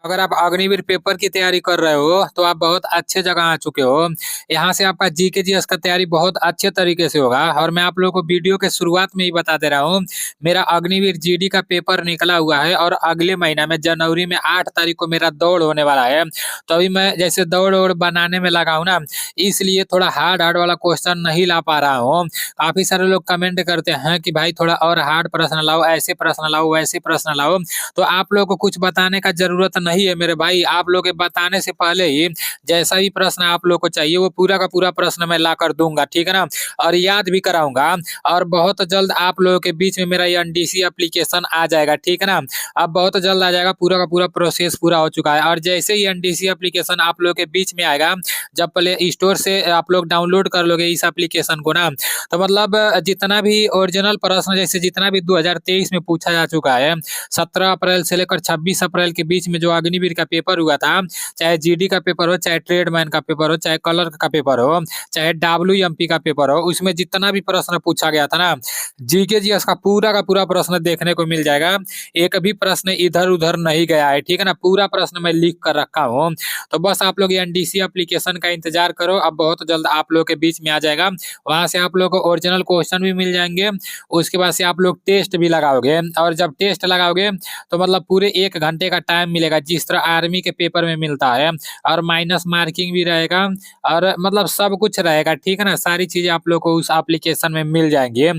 अगर आप अग्निवीर पेपर की तैयारी कर रहे हो तो आप बहुत अच्छे जगह आ चुके हो। यहाँ से आपका जीके जीएस का तैयारी बहुत अच्छे तरीके से होगा और मैं आप लोगों को वीडियो के शुरुआत में ही बता दे रहा हूँ। मेरा अग्निवीर जीडी का पेपर निकला हुआ है और अगले महीना में जनवरी में 8 तारीख को मेरा दौड़ होने वाला है। तो अभी मैं जैसे दौड़ वोड़ बनाने में लगा हूँ ना, इसलिए थोड़ा हार्ड हार्ड वाला क्वेश्चन नहीं ला पा रहा हूँ। काफी सारे लोग कमेंट करते हैं कि भाई थोड़ा और हार्ड प्रश्न लाओ, ऐसे प्रश्न लाओ, वैसे प्रश्न लाओ। तो आप लोग को कुछ बताने का जरूरत नहीं है मेरे भाई। आप लोग के बताने से पहले ही जैसा भी प्रश्न आप लोग को चाहिए वो पूरा का पूरा प्रश्न मैं ला कर दूंगा, ठीक है ना। और याद भी कराऊंगा। और बहुत जल्द आप लोगों के बीच में मेरा ये एनडीसी एप्लीकेशन आ जाएगा, ठीक है ना। अब बहुत जल्द आ जाएगा, पूरा का पूरा प्रोसेस पूरा हो चुका है। और जैसे ही एनडीसी एप्लीकेशन आप लोग के बीच में आएगा, जब प्ले स्टोर से आप लोग डाउनलोड कर लोगे इस एप्लीकेशन को ना, तो मतलब जितना भी ओरिजिनल प्रश्न जैसे जितना भी 2023 में पूछा जा चुका है, 17 अप्रैल से लेकर 26 अप्रैल के बीच में जो अग्निवीर का पेपर हुआ था, चाहे जीडी का पेपर हो, चाहे ट्रेडमैन का पेपर हो, चाहे क्लर्क का पेपर हो, चाहे डब्ल्यूएमपी का पेपर हो, उसमें जितना भी प्रश्न पूछा गया था ना, जीके जीएस का पूरा प्रश्न देखने को मिल जाएगा। एक भी प्रश्न इधर उधर नहीं गया है, ठीक है ना। पूरा प्रश्न मैं लिख कर रखा हूँ। तो बस आप लोग एनडीसी एप्लीकेशन का इंतजार करो, अब बहुत जल्द आप लोग के बीच में आ जाएगा। वहां से आप लोग को ओरिजिनल क्वेश्चन भी मिल जाएंगे। उसके बाद से आप लोग टेस्ट भी लगाओगे, और जब टेस्ट लगाओगे तो मतलब पूरे 1 घंटे का टाइम मिलेगा, जिस तरह आर्मी के पेपर में मिलता है। और माइनस मार्किंग भी रहेगा, और मतलब सब कुछ रहेगा, ठीक है ना। सारी चीजें आप लोग को उस एप्लीकेशन में मिल जाएंगी।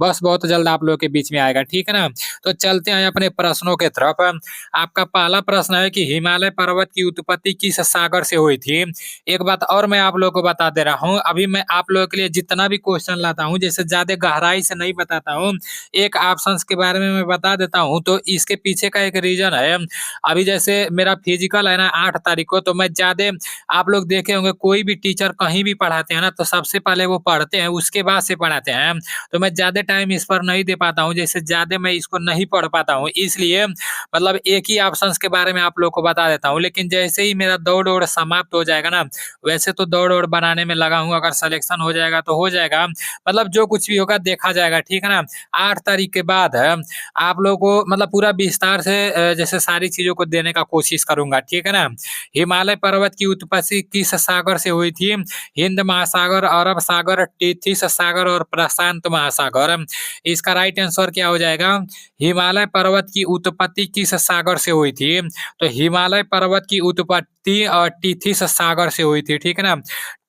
बस बहुत जल्द आप लोग के बीच में आएगा, ठीक है ना। तो चलते हैं अपने प्रश्नों के तरफ। आपका पहला प्रश्न है कि हिमालय पर्वत की उत्पत्ति किस सागर से हुई थी। एक बात और मैं आप लोग को बता दे रहा हूँ, अभी मैं आप लोगों के लिए जितना भी क्वेश्चन लाता हूँ, जैसे ज्यादा गहराई से नहीं बताता हूँ, एक ऑप्शंस के बारे में मैं बता देता हूँ। तो इसके पीछे का एक रीजन है। अभी जैसे मेरा फिजिकल है ना 8 तारीख को, तो मैं ज्यादा, आप लोग देखे होंगे कोई भी टीचर कहीं भी पढ़ाते हैं ना, तो सबसे पहले वो पढ़ते हैं उसके बाद से पढ़ाते हैं। तो मैं ज्यादा टाइम इस पर नहीं दे पाता हूँ, जैसे ज्यादा मैं इसको नहीं पढ़ पाता हूँ, इसलिए मतलब एक ही ऑप्शंस के बारे में आप लोग को बता देता हूँ। लेकिन जैसे ही मेरा दौड़ ओड़ समाप्त हो जाएगा ना, वैसे तो दौड़ ओड़ बनाने में लगा हूँ, अगर सिलेक्शन हो जाएगा तो हो जाएगा, मतलब जो कुछ भी होगा देखा जाएगा, ठीक है ना। 8 तारीख के बाद है, आप लोगों को मतलब पूरा विस्तार से जैसे सारी चीजों को देने का कोशिश करूंगा, ठीक है ना। हिमालय पर्वत की उत्पत्ति किस सागर से हुई थी। हिंद महासागर, अरब सागर, टीथिस सागर और प्रशांत महासागर। इसका राइट आंसर क्या हो जाएगा। हिमालय पर्वत की उत्पत्ति किस सागर से हुई थी। तो हिमालय पर्वत की उत्पत्ति टीथिस सागर से हुई थी, ठीक है ना।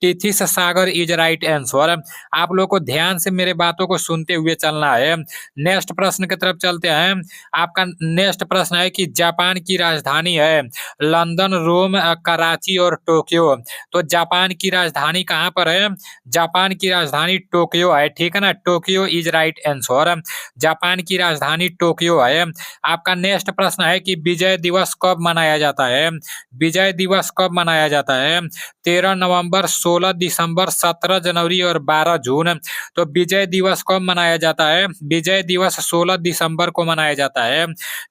टीथिस सागर इज राइट आंसर। आप लोग को ध्यान से मेरे बातों को सुनते हुए चलना है। नेक्स्ट प्रश्न की तरफ चलते हैं। आपका नेक्स्ट प्रश्न है कि जापान की राजधानी है लंदन, रोम, कराची और टोक्यो। तो जापान की राजधानी कहाँ पर है। जापान की राजधानी टोक्यो है, ठीक है ना। Tokyo is right answer. Japan की राजधानी टोक्यो है। आपका नेक्स्ट प्रश्न है कि विजय दिवस कब मनाया जाता है। विजय दिवस कब मनाया जाता है। 13 नवंबर, 16 दिसंबर, 17 जनवरी और 12 जून। तो विजय दिवस कब मनाया जाता है। विजय दिवस 16 दिसंबर को मनाया जाता है।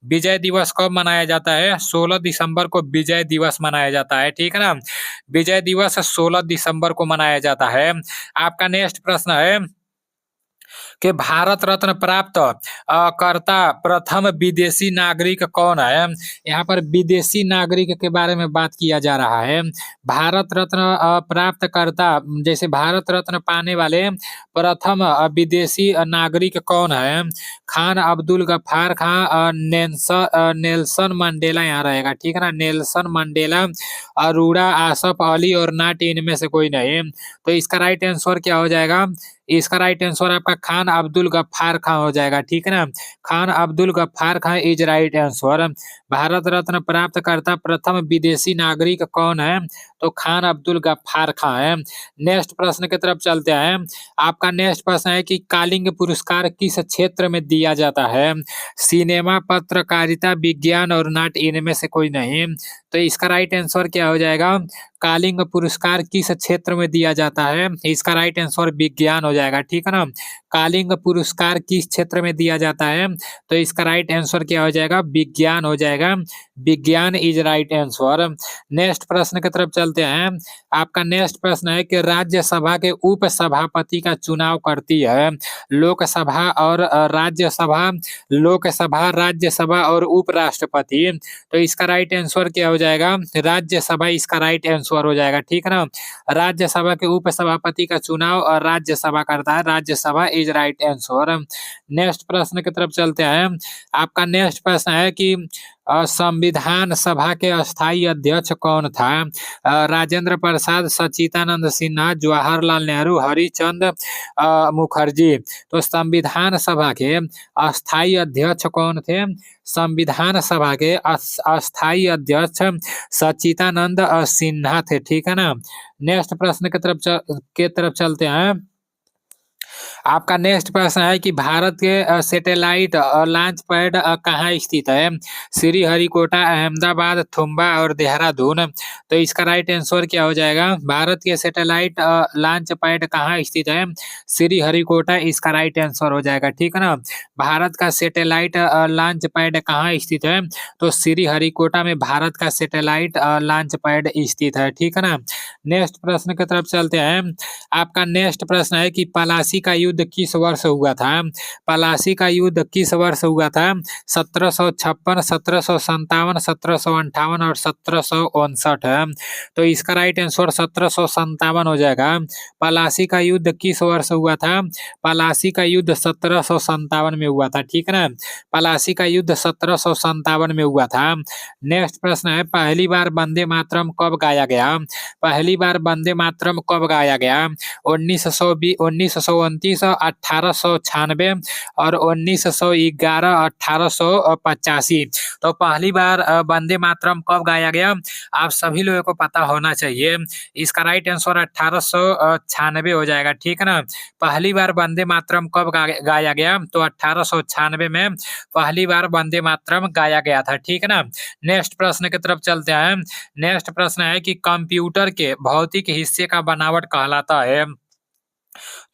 विजय दिवस कब मनाया जाता है। 16 दिसंबर को विजय दिवस मनाया जाता है, ठीक है ना। विजय दिवस 16 दिसंबर को मनाया जाता है। आपका नेक्स्ट प्रश्न है कि भारत रत्न प्राप्त करता प्रथम विदेशी नागरिक कौन है। यहाँ पर विदेशी नागरिक के बारे में बात किया जा रहा है। भारत रत्न प्राप्त करता, जैसे भारत रत्न पाने वाले प्रथम विदेशी नागरिक कौन है। खान अब्दुल गफ्फार खान, नेल्सन मंडेला यहाँ रहेगा, ठीक है ना। नेल्सन मंडेला, अरोड़ा, आसफ अली और नाट इनमें से कोई नहीं। तो इसका राइट आंसर क्या हो जाएगा। इसका राइट आंसर आपका खान अब्दुल गफ्फार खान हो जाएगा, ठीक है ना। Khan Abdul Ghaffar Khan is right answer. Bharat Ratna प्राप्त करता प्रथम विदेशी नागरिक कौन है। तो खान अब्दुल गफ्फार खान है। नेक्स्ट प्रश्न की तरफ चलते हैं। आपका नेक्स्ट प्रश्न है कि कालिंग पुरस्कार किस क्षेत्र में दिया जाता है। सिनेमा, पत्रकारिता, विज्ञान और नाट्य, इनमें से कोई नहीं। तो इसका राइट आंसर क्या हो जाएगा। कालिंग पुरस्कार किस क्षेत्र में दिया जाता है। इसका राइट आंसर विज्ञान हो जाएगा, ठीक है ना। कालिंग पुरस्कार किस क्षेत्र में दिया जाता है? तो इसका राइट आंसर क्या हो जाएगा? विज्ञान हो जाएगा। विज्ञान इज राइट आंसर। नेक्स्ट प्रश्न की तरफ चलते हैं। आपका नेक्स्ट प्रश्न है कि राज्यसभा के उप सभापति का चुनाव करती है लोकसभा और राज्यसभा, लोकसभा, राज्यसभा और उपराष्ट्रपति। तो इसका राइट आंसर क्या हो जाएगा? राज्यसभा इसका राइट आंसर हो जाएगा। ठीक है ना। राज्यसभा के उप सभापति का चुनाव और राज्यसभा करता है, Rajya Sabha is right answer. Next प्रश्न की तरफ चलते हैं। आपका नेक्स्ट प्रश्न है कि संविधान सभा के अस्थायी अध्यक्ष कौन था? राजेंद्र प्रसाद, सच्चिदानंद सिन्हा, जवाहरलाल नेहरू, हरिचंद मुखर्जी। तो संविधान सभा के अस्थायी अध्यक्ष कौन थे? संविधान सभा के अस्थायी अध्यक्ष सच्चिदानंद सिन्हा थे। ठीक है ना। नेक्स्ट प्रश्न की तरफ चलते हैं। आपका नेक्स्ट प्रश्न है कि भारत के सैटेलाइट लॉन्च पैड कहाँ स्थित है? श्रीहरिकोटा, अहमदाबाद, थुम्बा और देहरादून। तो इसका राइट आंसर क्या हो जाएगा? भारत के सैटेलाइट लॉन्च पैड कहाँ स्थित है? श्रीहरिकोटा इसका राइट आंसर हो जाएगा। ठीक है ना। भारत का सैटेलाइट लॉन्च पैड कहाँ स्थित है? तो श्रीहरिकोटा में भारत का सैटेलाइट लॉन्च पैड स्थित है। ठीक है ना। नेक्स्ट प्रश्न की तरफ चलते हैं। आपका नेक्स्ट प्रश्न है कि पलासी का युद्ध किस वर्ष हुआ था? पलासी का युद्ध किस वर्ष हुआ था? 1756, 1757, 1758 और 1759। तो इसका राइट आंसर 1757 हो जाएगा। पलासी का युद्ध किस वर्ष हुआ था? पलासी का युद्ध 1757 में हुआ था। ठीक है ना। पलासी का युद्ध 1757 में हुआ था। नेक्स्ट प्रश्न है, पहली बार वंदे मातरम कब गाया गया? पहली बार वंदे मातरम कब गाया गया? 1920, 1929, 1896 और 1911, 1885। तो पहली बार वंदे मातरम कब गाया गया? आप सभी लोगों को पता होना चाहिए। इसका राइट आंसर 1896 हो जाएगा। ठीक है ना। पहली बार वंदे मातरम कब गाया गया? तो 1896 में पहली बार वंदे मातरम गाया गया था। ठीक है ना। नेक्स्ट प्रश्न की तरफ चलते हैं। नेक्स्ट प्रश्न है कि कंप्यूटर के भौतिक हिस्से का बनावट कहलाता है?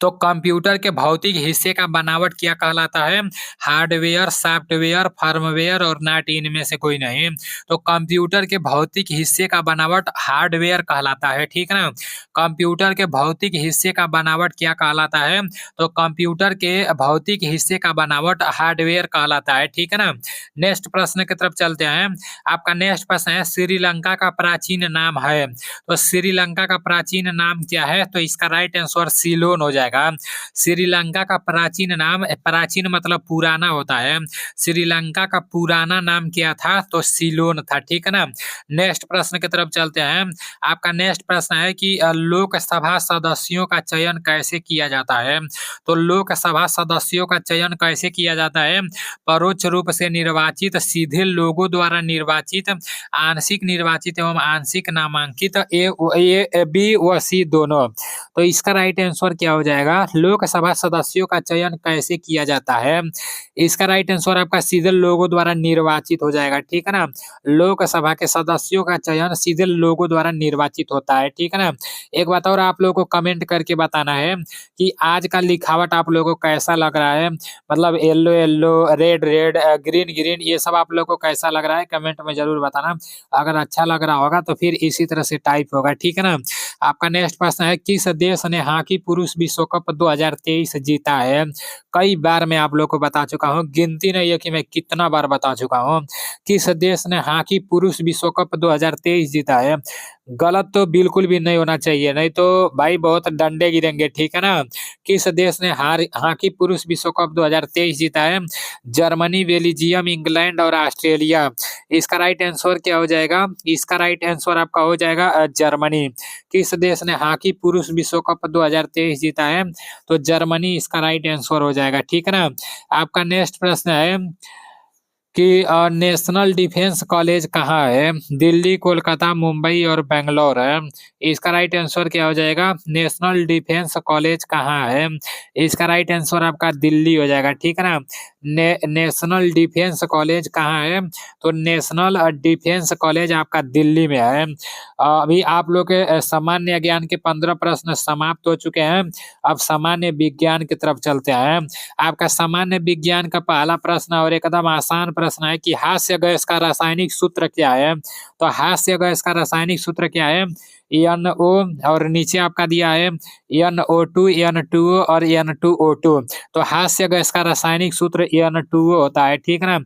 तो कंप्यूटर के भौतिक हिस्से का बनावट क्या कहलाता है? हार्डवेयर, सॉफ्टवेयर, फर्मवेयर और नॉट इनमें से कोई नहीं। तो कंप्यूटर के भौतिक हिस्से का बनावट हार्डवेयर कहलाता है। ठीक है ना। कंप्यूटर के भौतिक हिस्से का बनावट क्या कहलाता है? तो कंप्यूटर के भौतिक हिस्से का बनावट हार्डवेयर कहलाता है। ठीक है ना। नेक्स्ट प्रश्न की तरफ चलते हैं। आपका नेक्स्ट प्रश्न है, श्रीलंका का प्राचीन नाम है? तो श्रीलंका का प्राचीन नाम क्या है? तो इसका राइट आंसर सिलोन हो जाएगा। श्रीलंका का प्राचीन नाम, प्राचीन मतलब पुराना होता है। श्रीलंका का पुराना नाम क्या था? तो सिलोन था। ठीक है ना। नेक्स्ट प्रश्न की तरफ चलते हैं। आपका नेक्स्ट प्रश्न है कि लोकसभा सदस्यों का चयन कैसे किया जाता है? तो लोकसभा सदस्यों का चयन कैसे किया जाता है? परोक्ष रूप से निर्वाचित, सीधे लोगों द्वारा निर्वाचित, आंशिक निर्वाचित एवं आंशिक नामांकित, ए बी व सी दोनों। तो इसका राइट आंसर क्या हो जाएगा? लोकसभा सदस्यों का चयन कैसे किया जाता है? इसका राइट आंसर आपका सीधे लोगों द्वारा निर्वाचित हो जाएगा। ठीक है ना। लोकसभा के सदस्यों का चयन सीधे लोगों द्वारा निर्वाचित होता है। ठीक है ना। एक बात और आप लोगों को कमेंट करके बताना है कि आज का लिखावट आप लोगों को कैसा लग रहा है? मतलब yellow yellow, red red, green green, ये सब आप लोगों को कैसा लग रहा है? कमेंट में जरूर बताना। अगर अच्छा लग रहा होगा तो फिर इसी तरह से टाइप होगा। ठीक है ना। आपका नेक्स्ट प्रश्न है, किस देश ने हॉकी पुरुष विश्व कप 2023 जीता है? कई बार मैं आप लोग को बता चुका हूँ, गिनती नहीं है कि मैं कितना बार बता चुका हूँ। किस देश ने हॉकी पुरुष विश्व कप 2023 जीता है? गलत तो बिल्कुल भी नहीं होना चाहिए, नहीं तो भाई बहुत डंडे गिरेंगे। ठीक है ना। किस देश ने हॉकी पुरुष विश्व कप 2023 जीता है? जर्मनी, बेल्जियम, इंग्लैंड और ऑस्ट्रेलिया। इसका राइट आंसर क्या हो जाएगा? इसका राइट आंसर आपका हो जाएगा जर्मनी। किस देश ने हॉकी पुरुष विश्व कप 2023 जीता है? तो जर्मनी इसका राइट आंसर हो जाएगा। ठीक है ना। आपका नेक्स्ट प्रश्न है कि नेशनल डिफेंस कॉलेज कहाँ है? दिल्ली, कोलकाता, मुंबई और बैंगलोर है। इसका राइट आंसर क्या हो जाएगा? नेशनल डिफेंस कॉलेज कहाँ है? इसका राइट आंसर आपका दिल्ली हो जाएगा, ठीक है ना। नेशनल डिफेंस कॉलेज कहाँ है? तो नेशनल डिफेंस कॉलेज आपका दिल्ली में है। अभी आप लोग के सामान्य ज्ञान के 15 प्रश्न समाप्त हो चुके हैं। अब सामान्य विज्ञान की तरफ चलते हैं। आपका सामान्य विज्ञान का पहला प्रश्न और एकदम आसान प्रश्न है कि हास्य गैस का रासायनिक सूत्र क्या है? तो हास्य गैस का रासायनिक सूत्र क्या है? NO और नीचे आपका दिया है NO2, N2O और N2O2। तो हास्य गैस का रासायनिक सूत्र N2O होता है, ठीक है ना।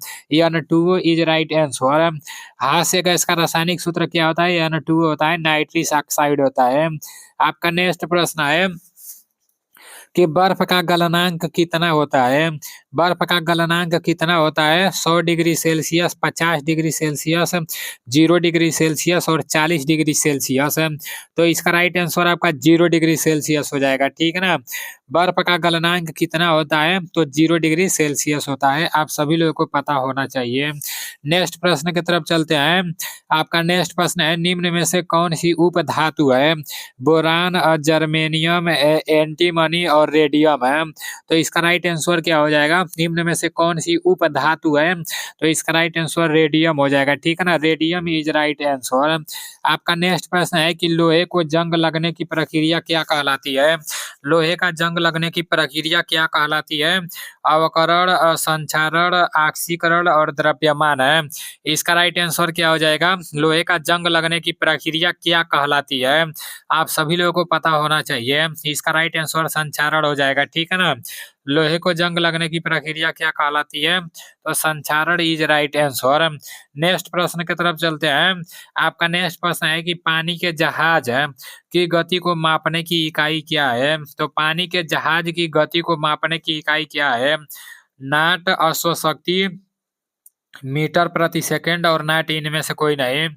N2O is right answer. हास्य गैस का रासायनिक सूत्र क्या होता है? N2O होता है, नाइट्रस ऑक्साइड होता है। आपका नेक्स्ट प्रश्न है कि बर्फ का गलनांक कितना होता है? बर्फ का गलनांक कितना होता है? 100 degree Celsius, 50 degree Celsius, 0 degree Celsius और 40 डिग्री सेल्सियस। तो इसका राइट आंसर आपका 0 डिग्री सेल्सियस हो जाएगा, ठीक है ना। बर्फ का गलनांक कितना होता है? तो 0 डिग्री सेल्सियस होता है। आप सभी लोगों को पता होना चाहिए। नेक्स्ट प्रश्न की तरफ चलते हैं। आपका नेक्स्ट प्रश्न है निम्न में से कौन सी उप धातु है? बोरान, जर्मेनियम, एंटीमनी और रेडियम है। तो इसका राइट आंसर क्या हो जाएगा? निम्न में से कौन सी उप धातु है? तो इसका राइट आंसर रेडियम हो जाएगा, ठीक है ना। Radium is right answer. आपका नेक्स्ट प्रश्न है कि लोहे को जंग लगने की प्रक्रिया क्या कहलाती है? लोहे का जंग लगने की प्रक्रिया क्या कहलाती है? अवकरण, संक्षारण, ऑक्सीकरण और द्रव्यमान है। इसका राइट आंसर क्या हो जाएगा? लोहे का जंग लगने की प्रक्रिया क्या कहलाती है? आप सभी लोगों को पता होना चाहिए। इसका राइट आंसर संक्षारण हो जाएगा, ठीक है ना। लोहे को जंग लगने की प्रक्रिया क्या कहलाती है? तो संक्षारण इज राइट आंसर। नेक्स्ट प्रश्न की तरफ चलते हैं। आपका नेक्स्ट प्रश्न है कि पानी के जहाज की गति को मापने की इकाई क्या है? तो पानी के जहाज की गति को मापने की इकाई क्या है? नाट, अश्वशक्ति, मीटर प्रति सेकंड और नाट इनमें से कोई नहीं।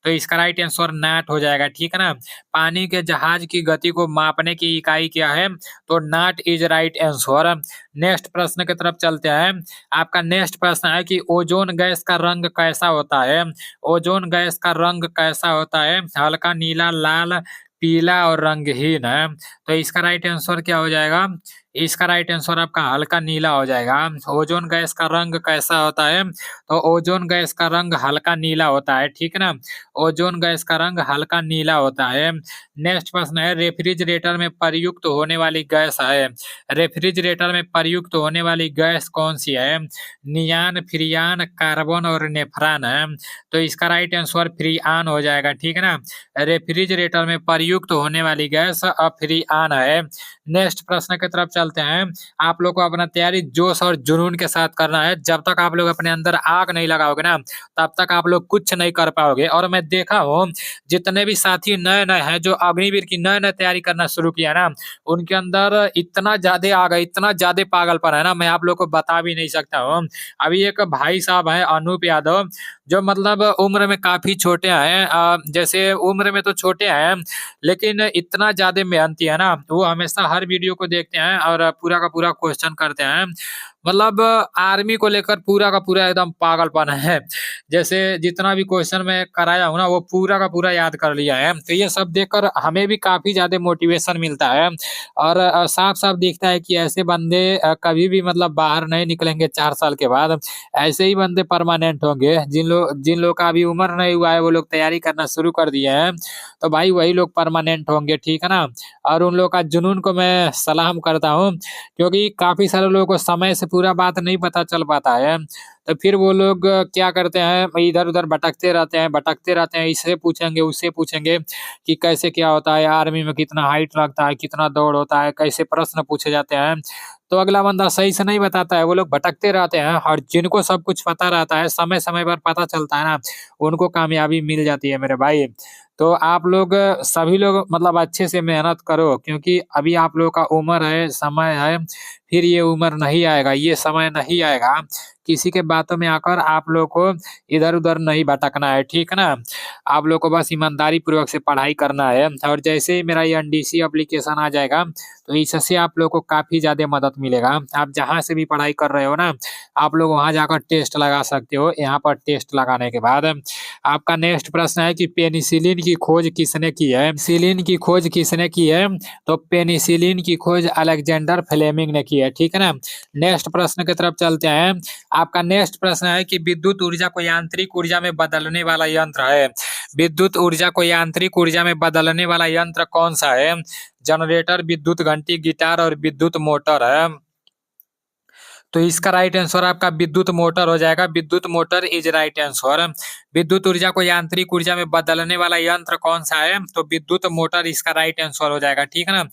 तो इसका राइट आंसर नाट हो जाएगा, ठीक है ना। पानी के जहाज की गति को मापने की इकाई क्या है? तो नाट इज राइट आंसर। नेक्स्ट प्रश्न की तरफ चलते हैं। आपका नेक्स्ट प्रश्न है कि ओजोन गैस का रंग कैसा होता है? ओजोन गैस का रंग कैसा होता है? हल्का नीला, लाल, पीला और रंगहीन है। तो इसका राइट आंसर क्या हो जाएगा? इसका राइट आंसर आपका हल्का नीला हो जाएगा। ओजोन गैस का रंग कैसा होता है? तो ओजोन गैस का रंग हल्का नीला होता है, ठीक है ना। ओजोन गैस का रंग हल्का नीला होता है। नेक्स्ट प्रश्न है रेफ्रिजरेटर में प्रयुक्त होने वाली गैस है। रेफ्रिजरेटर में प्रयुक्त होने वाली गैस कौन सी है? नियान, फ्रियान, कार्बन और नेफ्रॉन है। तो इसका राइट आंसर फ्रियान हो जाएगा, ठीक है ना। रेफ्रिजरेटर में प्रयुक्त होने वाली गैस फ्रियान है। नेक्स्ट प्रश्न की तरफ चलते हैं। आप लोग को अपना तैयारी जोश और जुनून के साथ करना है। जब तक आप लोग अपने अंदर आग नहीं लगाओगे ना, तब तक आप लोग कुछ नहीं कर पाओगे। और मैं देखा हूँ जितने भी साथी नए नए हैं जो अग्निवीर की नए नए तैयारी करना शुरू किया ना, उनके अंदर इतना ज्यादा आग है, इतना ज्यादा पागलपन है ना, मैं आप लोग को बता भी नहीं सकता हूँ। अभी एक भाई साहब है अनूप यादव, जो मतलब उम्र में काफी छोटे हैं। जैसे उम्र में तो छोटे हैं लेकिन इतना ज्यादा मेहनती है ना, वो हमेशा हर वीडियो को देखते हैं और पूरा का पूरा क्वेश्चन करते हैं। मतलब आर्मी को लेकर पूरा का पूरा एकदम पागलपन है। जैसे जितना भी क्वेश्चन मैं कराया हूँ ना, वो पूरा का पूरा याद कर लिया है। तो ये सब देखकर हमें भी काफी ज्यादा मोटिवेशन मिलता है और साफ साफ दिखता है कि ऐसे बंदे कभी भी मतलब बाहर नहीं निकलेंगे 4 साल के बाद। ऐसे ही बंदे परमानेंट होंगे। जिन लोग का अभी उम्र नहीं हुआ है वो लोग तैयारी करना शुरू कर दिए हैं, तो भाई वही लोग परमानेंट होंगे, ठीक है ना। और उन लोग का जुनून को मैं सलाम करता हूँ, क्योंकि काफी सारे लोगों को समय से पूरा बात नहीं पता चल पाता है। तो फिर वो लोग क्या करते हैं, इधर उधर भटकते रहते हैं, इससे पूछेंगे उससे पूछेंगे कि कैसे क्या होता है, आर्मी में कितना हाइट लगता है, कितना दौड़ होता है, कैसे प्रश्न पूछे जाते हैं। तो अगला बंदा सही से नहीं बताता है, वो लोग भटकते रहते हैं। और जिनको सब कुछ पता रहता है, समय समय पर पता चलता है ना, उनको कामयाबी मिल जाती है मेरे भाई। तो आप लोग सभी लोग मतलब अच्छे से मेहनत करो, क्योंकि अभी आप लोगों का उम्र है, समय है, फिर ये उम्र नहीं आएगा, ये समय नहीं आएगा। किसी के बातों में आकर आप लोग को इधर-उधर नहीं भटकना है, ठीक है ना? आप लोग को बस ईमानदारी पूर्वक से पढ़ाई करना है, और जैसे ही मेरा ये एनडीसी एप्लीकेशन आ जाएगा, तो इससे आप लोग को काफ़ी ज़्यादा मदद मिलेगा। आप जहाँ से भी पढ़ाई कर रहे हो ना, आप लोग वहाँ जाकर टेस्ट लगा सकते हो। यहाँ पर टेस्ट लगाने के बाद आपका नेक्स्ट प्रश्न है कि पेनिसिलिन की खोज किसने की है? पेनिसिलिन की खोज किसने की है? तो पेनिसिलिन की खोज अलेक्जेंडर फ्लेमिंग ने की है, ठीक है ना? नेक्स्ट प्रश्न की तरफ चलते हैं। आपका नेक्स्ट प्रश्न है कि विद्युत ऊर्जा को यांत्रिक ऊर्जा में बदलने वाला यंत्र है। विद्युत ऊर्जा को यांत्रिक ऊर्जा में बदलने वाला यंत्र कौन सा है? जनरेटर, विद्युत घंटी, गिटार और विद्युत मोटर है। तो इसका राइट आंसर आपका विद्युत मोटर हो जाएगा। विद्युत मोटर इज राइट आंसर। विद्युत ऊर्जा को यांत्रिक ऊर्जा में बदलने वाला यंत्र कौन सा है? तो विद्युत मोटर इसका राइट आंसर हो जाएगा, ठीक है ना?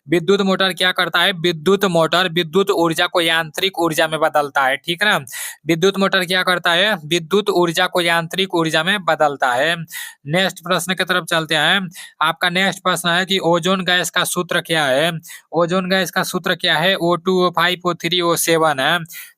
विद्युत मोटर क्या करता है? विद्युत मोटर विद्युत ऊर्जा को यांत्रिक ऊर्जा में बदलता है, ठीक है ना? विद्युत मोटर क्या करता है? विद्युत ऊर्जा को यांत्रिक ऊर्जा में बदलता है। नेक्स्ट प्रश्न की तरफ चलते हैं। आपका नेक्स्ट प्रश्न है कि ओजोन गैस का सूत्र क्या है? ओजोन गैस का सूत्र क्या है? O2, O5, O3, O7 है।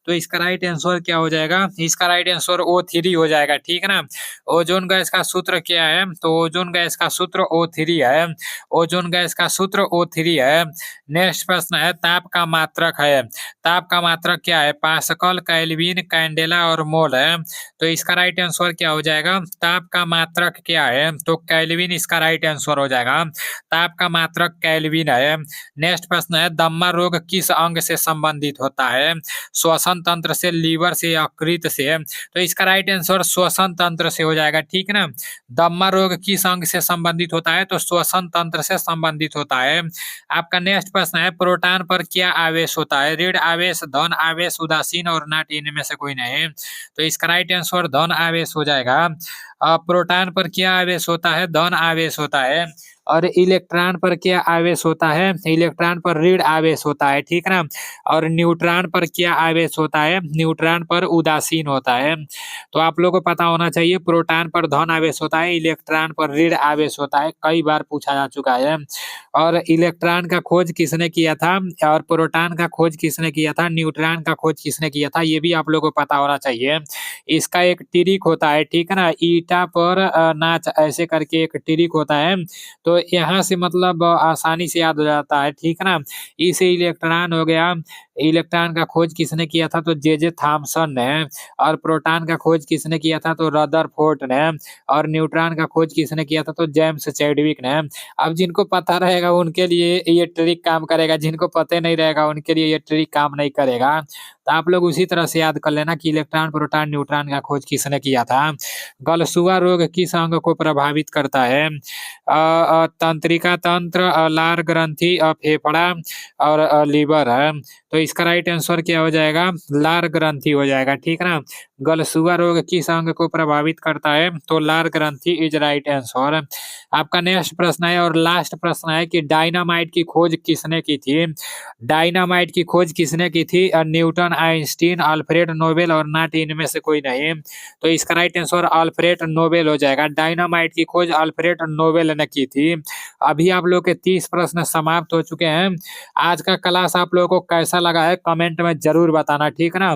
तो इसका राइट आंसर क्या हो जाएगा? इसका राइट आंसर O3 हो जाएगा, ठीक है ना? ओजोन गैस का सूत्र क्या है? तो ओजोन गैस का सूत्र O3 है। ओजोन गैस का सूत्र O3 है। नेक्स्ट प्रश्न है ताप का मात्रक है। ताप का मात्रक क्या है? पास्कल, केल्विन, कैंडेला और मोल है। तो इसका राइट आंसर क्या हो जाएगा? ताप का मात्रक क्या है? तो केल्विन इसका राइट आंसर हो जाएगा। ताप का मात्रक केल्विन है। नेक्स्ट प्रश्न है दम्मा रोग किस अंग से संबंधित होता है? श्वसन तंत्र से, लीवर से, यकृत से? तो इसका राइट आंसर श्वसन तंत्र से हो जाएगा, ठीक है ना? दम्मा रोग किस अंग से संबंधित होता है? तो श्वसन तंत्र से संबंधित होता है। आपका नेक्स्ट प्रश्न है प्रोटॉन पर क्या आवेश होता है? ऋण आवेश, धन आवेश, उदासीन और नॉट, इनमें से कोई नहीं। तो इसका राइट आंसर धन आवेश हो जाएगा। प्रोटॉन पर क्या आवेश होता है? धन आवेश होता है। और इलेक्ट्रॉन पर क्या आवेश होता है? इलेक्ट्रॉन पर ऋण आवेश होता है, ठीक है ना? और न्यूट्रॉन पर क्या आवेश होता है? न्यूट्रॉन पर उदासीन होता है। तो आप लोगों को पता होना चाहिए प्रोटॉन पर धन आवेश होता है, इलेक्ट्रॉन पर ऋण आवेश होता है, कई बार पूछा जा चुका है। और इलेक्ट्रॉन का खोज किसने किया था? और प्रोटॉन का खोज किसने किया था? न्यूट्रॉन का खोज किसने किया था? ये भी आप लोगों को पता होना चाहिए। इसका एक ट्रिक होता है, ठीक है ना? ईटा पर नाच, ऐसे करके एक ट्रिक होता है। तो यहाँ से मतलब आसानी से याद हो जाता है, ठीक है ना? इसे इलेक्ट्रॉन हो गया। इलेक्ट्रॉन का खोज किसने किया था? तो जे थॉमसन ने। और प्रोटॉन का खोज किसने किया था? तो रदरफोर्ड ने। और न्यूट्रॉन का खोज किसने किया था? तो जेम्स चैडविक ने। अब जिनको पता रहेगा उनके लिए ये ट्रिक काम करेगा, जिनको पता नहीं रहेगा उनके लिए ये ट्रिक काम नहीं करेगा। तो आप लोग उसी तरह से याद कर लेना कि इलेक्ट्रॉन, प्रोटॉन, न्यूट्रॉन का खोज किसने किया था। गलसुआ रोग किस अंग को प्रभावित करता है? तंत्रिका तंत्र, लार ग्रंथि, फेफड़ा और लीवर है। तो इसका राइट आंसर क्या हो जाएगा? लार ग्रंथि हो जाएगा, ठीक है ना? गलसुआ रोग किस अंग को प्रभावित करता है? तो लार ग्रंथि इज राइट आंसर। आपका नेक्स्ट प्रश्न है और लास्ट प्रश्न है कि डायनामाइट की खोज किसने की थी? डायनामाइट की खोज किसने की थी? न्यूटन, आइंस्टीन, अल्फ्रेड नोबेल और नॉट, इनमें से कोई नहीं। तो इसका राइट आंसर अल्फ्रेड नोबेल हो जाएगा। डायनामाइट की खोज अल्फ्रेड नोबेल ने की थी। अभी आप लोग के 30 प्रश्न समाप्त हो चुके हैं। आज का क्लास आप लोगों को कैसा लगा है कमेंट में जरूर बताना, ठीक है ना?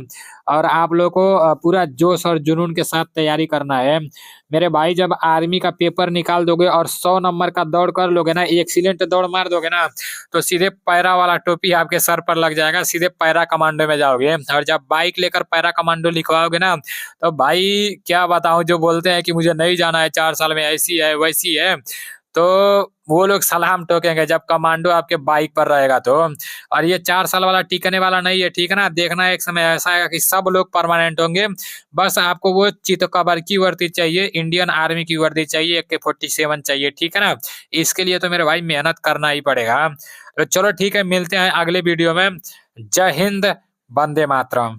और आप लोग को पूरा जोश और जुनून के साथ तैयारी करना है मेरे भाई। जब आर्मी का पेपर निकाल दोगे और 100 नंबर का दौड़ कर लोगे ना, एक्सीलेंट दौड़ मार दोगे ना, तो सीधे पैरा वाला टोपी आपके सर पर लग जाएगा, सीधे पैरा कमांडो में जाओगे। और जब बाइक लेकर पैरा कमांडो लिखवाओगे ना, तो भाई क्या बताऊं, जो बोलते हैं कि मुझे नहीं जाना है 4 साल में, ऐसी है वैसी है, तो वो लोग सलाम ठोकेंगे जब कमांडो आपके बाइक पर रहेगा तो। और ये 4 साल वाला टिकने वाला नहीं है, ठीक है ना? देखना एक समय ऐसा आएगा कि सब लोग परमानेंट होंगे। बस आपको वो चितकबर की वर्दी चाहिए, इंडियन आर्मी की वर्दी चाहिए, AK-47 चाहिए, ठीक है ना? इसके लिए तो मेरे भाई मेहनत करना ही पड़ेगा। तो चलो ठीक है, मिलते हैं अगले वीडियो में। जय हिंद, वंदे मातरम।